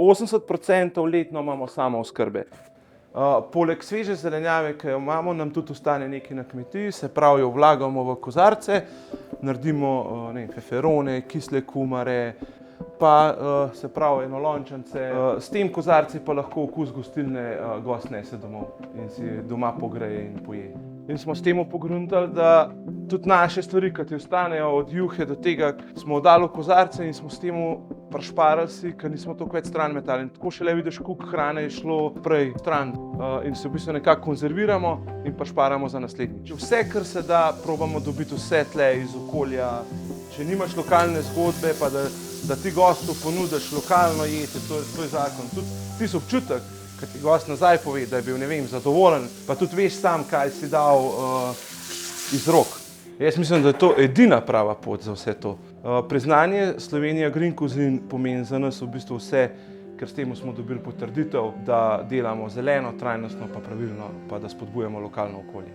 80% letno imamo samooskrbe. Poleg sveže zelenjave, ki jo imamo, nam tudi ostane nekaj na kmetiji, se pravi, jo vlagamo v kozarce, naredimo feferone, kisle kumare, pa se pravi enolončence. S tem kozarci pa lahko okus gostilne gost nese domov in si doma pogreje in poje. In smo s tem pogruntali, da tudi naše stvari, ki ti ostanejo od juhe do tega, smo dali v kozarce in smo s tem prišparali si, ker nismo toliko več stran metali. In tako šele vidiš, koliko hrane je šlo prej stran in se v bistvu nekako konzerviramo in prišparamo za naslednjič. Vse, kar se da, probamo dobiti vse tle iz okolja. Če nimaš lokalne zgodbe, pa da ti gostu ponudiš lokalno jed, to je zakon. Tudi tisti občutek, ko ti gost nazaj pove, da je bil, ne vem, zadovoljen, pa tudi veš sam, kaj si dal iz rok. Jaz mislim, da je to edina prava pot za vse to. Priznanje Slovenija Green Cuisine pomeni za nas v bistvu vse, ker s tem smo dobili potrditev, da delamo zeleno, trajnostno pa pravilno, pa da spodbujamo lokalno okolje.